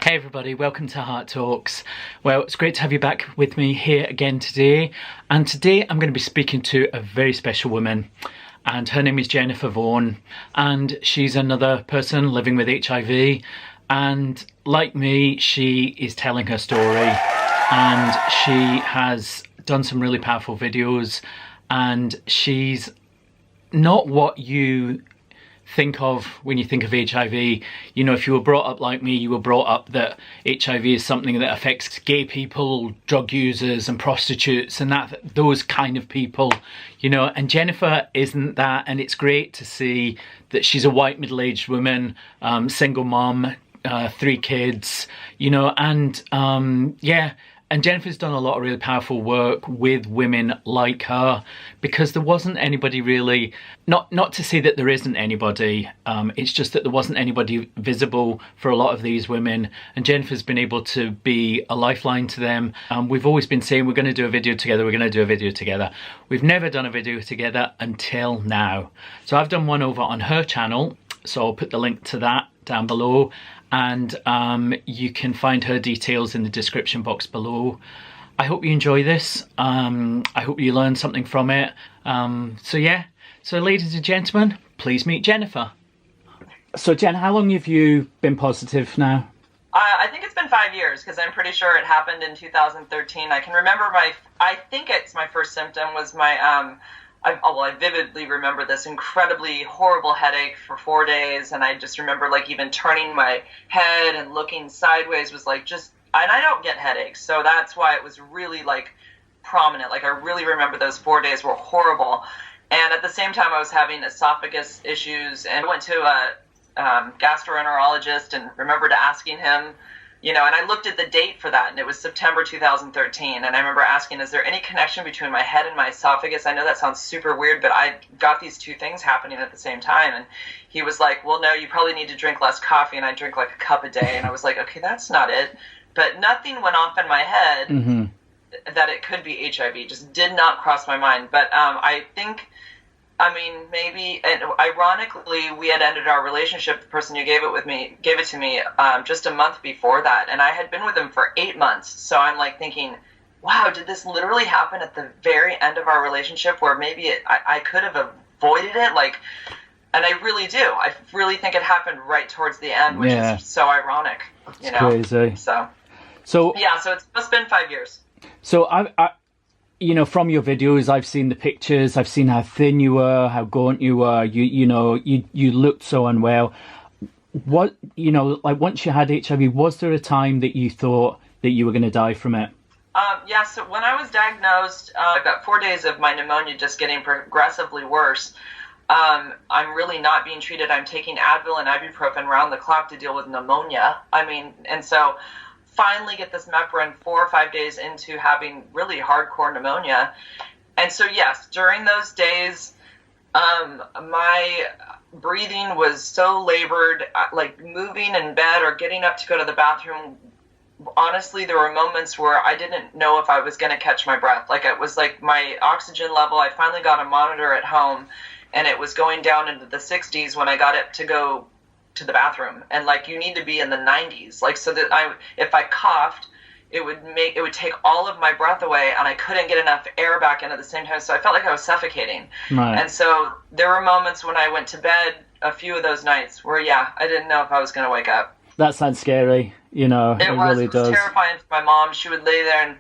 Hey everybody, welcome to Hart Talks. Well, it's great to have you back with me here again today. And today I'm going to be speaking to a very special woman. And her name is Jennifer Vaughan. And she's another person living with HIV. And like me, she is telling her story. And she has done some really powerful videos. And she's not what you think of when you think of HIV. You know, if you were brought up like me, you were brought up that HIV is something that affects gay people, drug users and prostitutes and those kind of people, you know, and Jennifer isn't that. And it's great to see that she's a white middle-aged woman, single mom, 3 kids, you know, and yeah. And Jennifer's done a lot of really powerful work with women like her, because there wasn't anybody really, not to say that there isn't anybody, it's just that there wasn't anybody visible for a lot of these women, and Jennifer's been able to be a lifeline to them. We've always been saying we're going to do a video together, we're going to do a video together. We've never done a video together until now. So I've done one over on her channel, so I'll put the link to that down below. And you can find her details in the description box below. I hope you enjoy this. I hope you learn something from it. So yeah, so ladies and gentlemen, please meet Jennifer. So Jen, how long have you been positive now? I think it's been 5 years, because I'm pretty sure it happened in 2013. I can remember I think it's my first symptom was my, I vividly remember this incredibly horrible headache for 4 days, and I just remember like even turning my head and looking sideways was like and I don't get headaches, so that's why it was really like prominent. Like I really remember those 4 days were horrible, and at the same time I was having esophagus issues, and I went to a gastroenterologist and remembered asking him, you know, and I looked at the date for that, and it was September 2013, and I remember asking, is there any connection between my head and my esophagus? I know that sounds super weird, but I got these two things happening at the same time, and he was like, well, no, you probably need to drink less coffee, and I drink like a cup a day, and I was like, okay, that's not it, but nothing went off in my head that it could be HIV, just did not cross my mind, but I think, I mean, maybe, and ironically, we had ended our relationship. The person who gave it to me just a month before that, and I had been with him for 8 months. So I'm like thinking, wow, did this literally happen at the very end of our relationship, where maybe I could have avoided it? Like, and I really do. I really think it happened right towards the end, which is so ironic. You know, crazy. So yeah, so it's just been 5 years. So I you know, from your videos, I've seen the pictures, I've seen how thin you were, how gaunt you were, you know, you looked so unwell. What, you know, like once you had HIV, was there a time that you thought that you were going to die from it? Yeah, so when I was diagnosed, I got 4 days of my pneumonia just getting progressively worse. I'm really not being treated. I'm taking Advil and ibuprofen round the clock to deal with pneumonia. I mean, and so finally get this Meprin 4 or 5 days into having really hardcore pneumonia. And so yes, during those days, my breathing was so labored, like moving in bed or getting up to go to the bathroom. Honestly, there were moments where I didn't know if I was going to catch my breath. Like it was like my oxygen level, I finally got a monitor at home, and it was going down into the 60s when I got it to go to the bathroom, and like you need to be in the 90s, like so that if I coughed, it would take all of my breath away, and I couldn't get enough air back in at the same time, so I felt like I was suffocating. Right. And so there were moments when I went to bed, a few of those nights, where I didn't know if I was going to wake up. That sounds scary, you know. It really does. It was terrifying for my mom. She would lay there and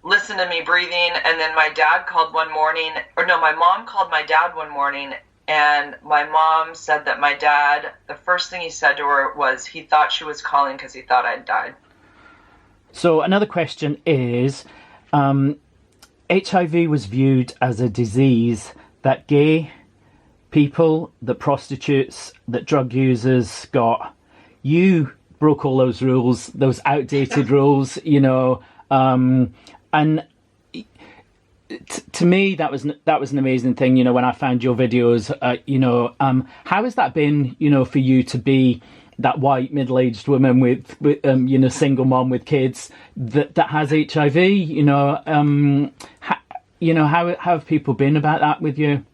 listen to me breathing, and then my mom called my dad one morning. And my mom said that my dad, the first thing he said to her was he thought she was calling because he thought I'd died. So another question is, HIV was viewed as a disease that gay people, that prostitutes, that drug users got. You broke all those rules, those outdated rules, you know, and to me, that was an amazing thing, you know, when I found your videos, you know, how has that been, you know, for you to be that white middle-aged woman with you know, single mom with kids that has HIV, you know, how have people been about that with you?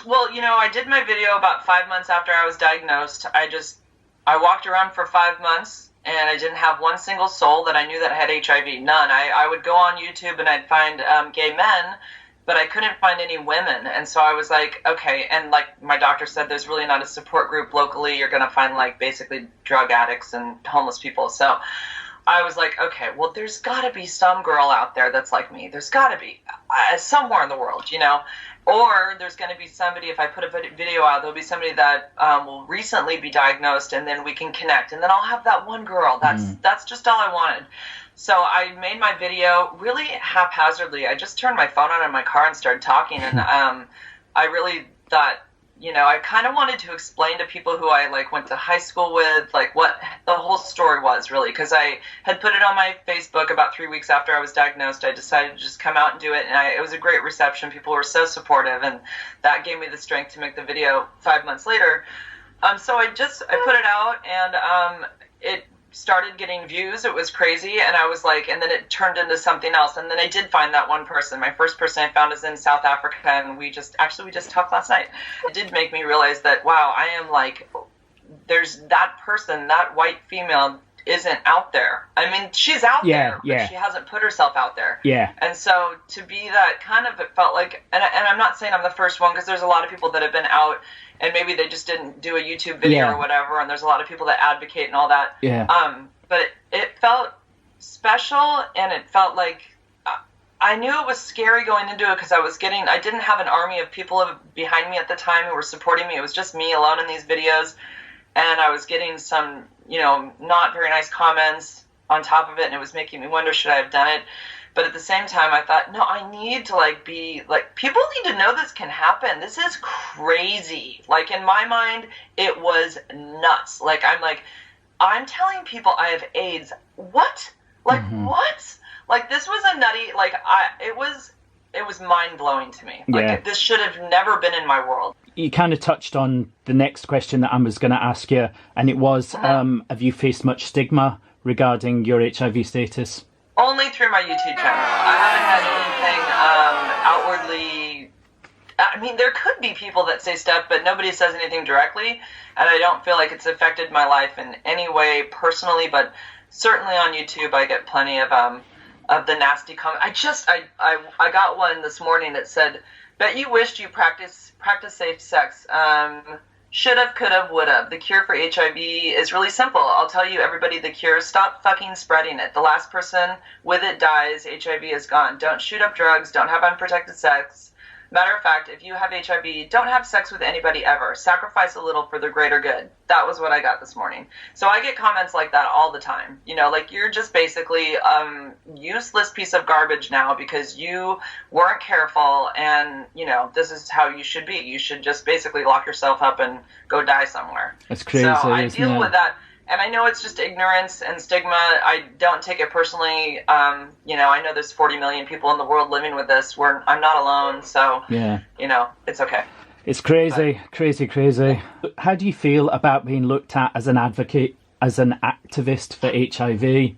Well, you know, I did my video about 5 months after I was diagnosed. I walked around for 5 months and I didn't have one single soul that I knew that had HIV. None. I would go on YouTube and I'd find gay men, but I couldn't find any women. And so I was like, okay. And like my doctor said, there's really not a support group locally. You're going to find like basically drug addicts and homeless people. So I was like, okay, well, there's got to be some girl out there that's like me. There's got to be somewhere in the world, you know, or there's going to be somebody, if I put a video out, there'll be somebody that will recently be diagnosed, and then we can connect. And then I'll have that one girl. That's just all I wanted. So I made my video really haphazardly. I just turned my phone on in my car and started talking. And I really thought, you know, I kind of wanted to explain to people who I like went to high school with, like what the whole story was really, because I had put it on my Facebook about 3 weeks after I was diagnosed. I decided to just come out and do it, and it was a great reception. People were so supportive, and that gave me the strength to make the video 5 months later. So I put it out, and it started getting views. It was crazy, and I was like, and then it turned into something else, and then I did find that one person. My first person I found is in South Africa, and we just talked last night. It did make me realize that, wow, I am like, there's that person, that white female isn't out there. I mean, she's out there, but she hasn't put herself out there. Yeah. And so to be that kind of, it felt like, and I'm not saying I'm the first one, because there's a lot of people that have been out and maybe they just didn't do a YouTube video or whatever, and there's a lot of people that advocate and all that. Yeah. But it felt special, and it felt like I knew it was scary going into it, because I didn't have an army of people behind me at the time who were supporting me. It was just me alone in these videos, and I was getting some, you know, not very nice comments on top of it, and it was making me wonder, should I have done it? But at the same time, I thought, no, I need to, like, be, like, people need to know this can happen. This is crazy. Like, in my mind, it was nuts. Like, I'm telling people I have AIDS. What? Like, what? Like, this was a nutty, like, it was mind-blowing to me. Like, this should have never been in my world. You kind of touched on the next question that I was going to ask you, and it was, have you faced much stigma regarding your HIV status? Only through my YouTube channel. I haven't had anything outwardly. I mean, there could be people that say stuff, but nobody says anything directly, and I don't feel like it's affected my life in any way personally. But certainly on YouTube, I get plenty of the nasty comments. I got one this morning that said, "Bet you wished you practice safe sex. Should've, could've, would've. The cure for HIV is really simple. I'll tell you, everybody, the cure. Stop fucking spreading it. The last person with it dies. HIV is gone. Don't shoot up drugs. Don't have unprotected sex. Matter of fact, if you have HIV, don't have sex with anybody ever. Sacrifice a little for the greater good." That was what I got this morning. So I get comments like that all the time. You know, like, you're just basically useless piece of garbage now because you weren't careful, and, you know, this is how you should be. You should just basically lock yourself up and go die somewhere. That's crazy, so I isn't deal it? with that. And I know it's just ignorance and stigma. I don't take it personally. You know, I know there's 40 million people in the world living with this. I'm not alone. So, you know, it's okay. It's crazy, crazy. How do you feel about being looked at as an advocate, as an activist for HIV?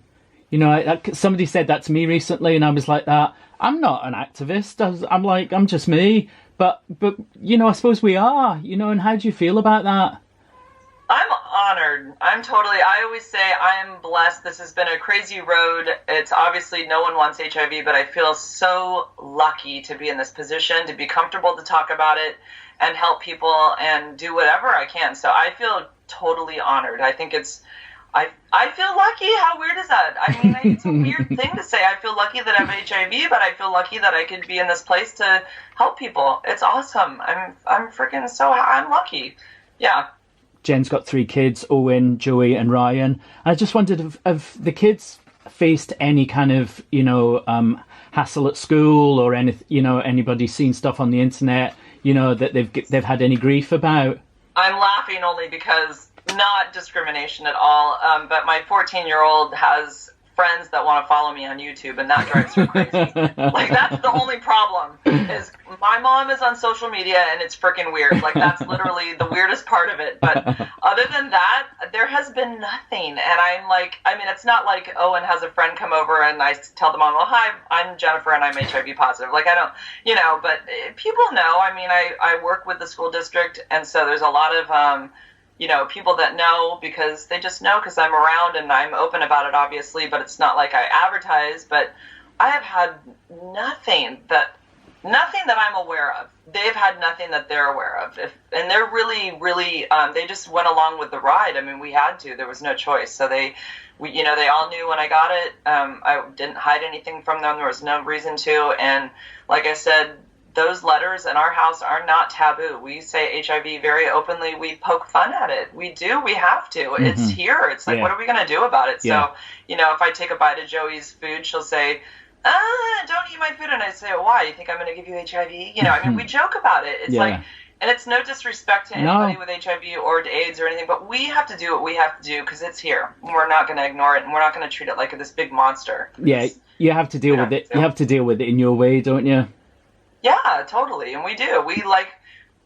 You know, somebody said that to me recently, and I was like, I'm not an activist. I'm like, I'm just me. But you know, I suppose we are, you know, and how do you feel about that? I'm honored. I always say I am blessed. This has been a crazy road. It's obviously no one wants HIV, but I feel so lucky to be in this position, to be comfortable to talk about it and help people and do whatever I can. So I feel totally honored. I think I feel lucky. How weird is that? I mean, it's a weird thing to say. I feel lucky that I have HIV, but I feel lucky that I could be in this place to help people. It's awesome. I'm freaking I'm lucky. Yeah. Jen's got 3 kids, Owen, Joey and Ryan. I just wondered if the kids faced any kind of, you know, hassle at school, or any, you know, anybody seen stuff on the internet, you know, that they've had any grief about. I'm laughing only because not discrimination at all, but my 14-year-old has friends that want to follow me on YouTube, and that drives her crazy. Like, that's the only problem, is my mom is on social media, and it's freaking weird. Like, that's literally the weirdest part of it. But other than that, there has been nothing. And I'm like, I mean, it's not like Owen has a friend come over and I tell the mom, well, hi, I'm Jennifer and I'm HIV positive. Like, I don't, you know, but people know. I mean, I work with the school district, and so there's a lot of you know, people that know because they just know because I'm around and I'm open about it, obviously, but it's not like I advertise. But I have had nothing that I'm aware of. They've had nothing that they're aware of. And they're really, really, they just went along with the ride. I mean, we had to. There was no choice. So they all knew when I got it. I didn't hide anything from them. There was no reason to. And like I said, those letters in our house are not taboo. We say HIV very openly. We poke fun at it. We do. We have to. Mm-hmm. It's here. It's like, what are we going to do about it? Yeah. So, you know, if I take a bite of Joey's food, she'll say, don't eat my food. And I say, why? You think I'm going to give you HIV? You know, I mean, we joke about it. It's like, and it's no disrespect to anybody with HIV or AIDS or anything, but we have to do what we have to do because it's here. We're not going to ignore it, and we're not going to treat it like this big monster. Yeah, you have to deal with it. You have to deal with it in your way, don't you? Yeah, totally. And we do.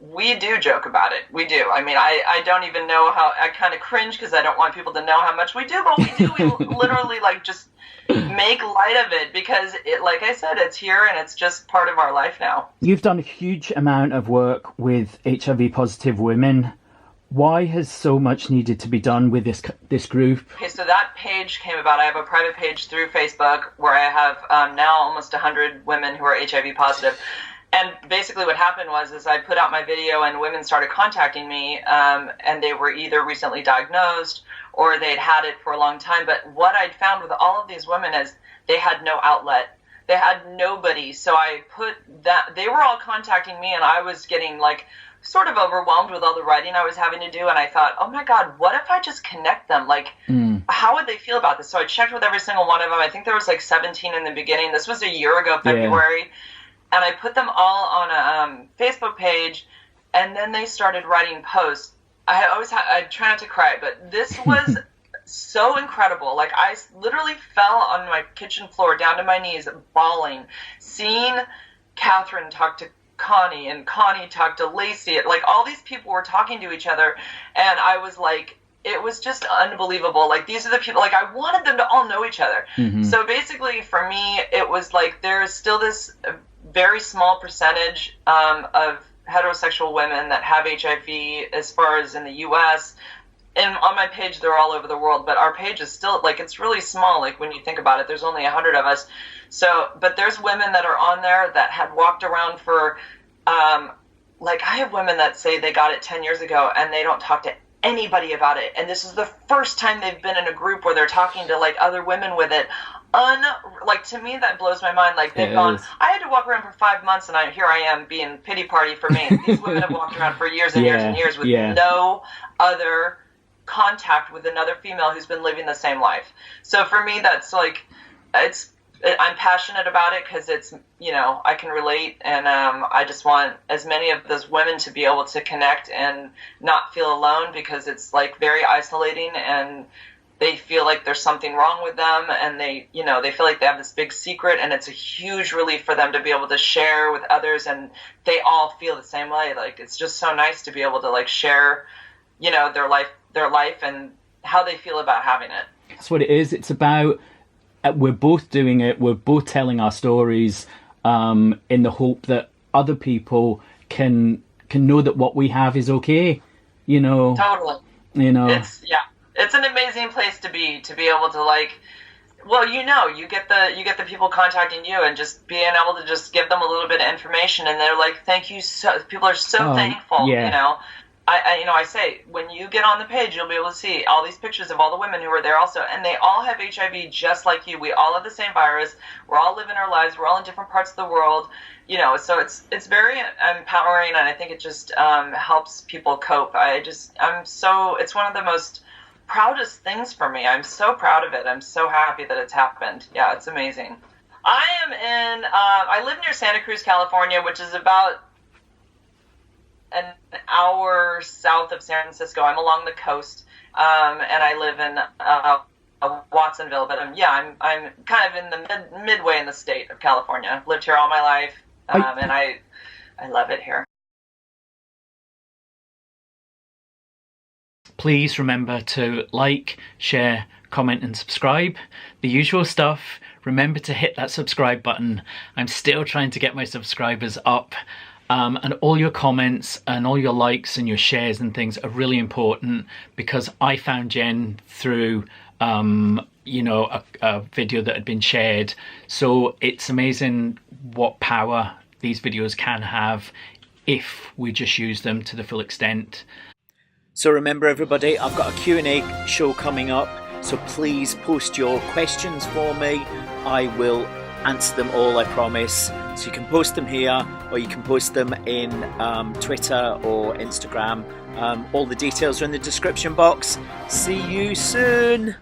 We do joke about it. We do. I mean, I don't even know how, I kind of cringe because I don't want people to know how much we do, but we do. We literally just make light of it because it, like I said, it's here and it's just part of our life now. You've done a huge amount of work with HIV positive women. Why has so much needed to be done with this group? Okay, so that page came about. I have a private page through Facebook where I have now almost 100 women who are HIV positive. And basically what happened was I put out my video and women started contacting me, and they were either recently diagnosed or they'd had it for a long time. But what I'd found with all of these women is they had no outlet. They had nobody. So I put that, they were all contacting me and I was getting sort of overwhelmed with all the writing I was having to do. And I thought, oh my God, what if I just connect them? How would they feel about this? So I checked with every single one of them. I think there was 17 in the beginning. This was a year ago, February. Yeah. And I put them all on a Facebook page, and then they started writing posts. I try not to cry, but this was so incredible. I literally fell on my kitchen floor down to my knees, bawling, seeing Catherine talk to Connie, and Connie talk to Lacey. All these people were talking to each other, and I was it was just unbelievable. These are the people, I wanted them to all know each other. Mm-hmm. So basically, for me, it was there's still this very small percentage of heterosexual women that have HIV as far as in the U.S. And on my page, they're all over the world, but our page is still, it's really small. When you think about it, there's only 100 of us. So, but there's women that are on there that had walked around for, I have women that say they got it 10 years ago and they don't talk to anybody about it. And this is the first time they've been in a group where they're talking to, other women with it. To me, that blows my mind. They've gone, I had to walk around for 5 months, and here I am being pity party for me. These women have walked around for years and years and years with no other contact with another female who's been living the same life. So for me, that's I'm passionate about it because it's, I can relate, and I just want as many of those women to be able to connect and not feel alone, because it's very isolating, and they feel like there's something wrong with them, and they feel like they have this big secret, and it's a huge relief for them to be able to share with others, and they all feel the same way. It's just so nice to be able to share, their life and how they feel about having it. That's what it is. It's about, we're both doing it. We're both telling our stories in the hope that other people can know that what we have is okay. Totally. It's an amazing place to be able to you get the people contacting you and just being able to just give them a little bit of information, and they're thank you so, people are so thankful. I say, when you get on the page, you'll be able to see all these pictures of all the women who are there also, and they all have HIV just like you. We all have the same virus. We're all living our lives. We're all in different parts of the world. So it's very empowering, and I think it just helps people cope. It's one of the most proudest things for me. I'm so proud of it. I'm so happy that it's happened. Yeah, it's amazing. I live near Santa Cruz, California, which is about an hour south of San Francisco. I'm along the coast, and I live in Watsonville, but I'm kind of in the midway in the state of California. I've lived here all my life, and I love it here. Please remember to like, share, comment and subscribe. The usual stuff. Remember to hit that subscribe button. I'm still trying to get my subscribers up. And all your comments and all your likes and your shares and things are really important, because I found Jen through you know, a video that had been shared. So it's amazing what power these videos can have if we just use them to the full extent. So remember everybody, I've got a Q&A show coming up, so please post your questions for me. I will answer them all, I promise. So you can post them here, or you can post them in Twitter or Instagram. All the details are in the description box. See you soon.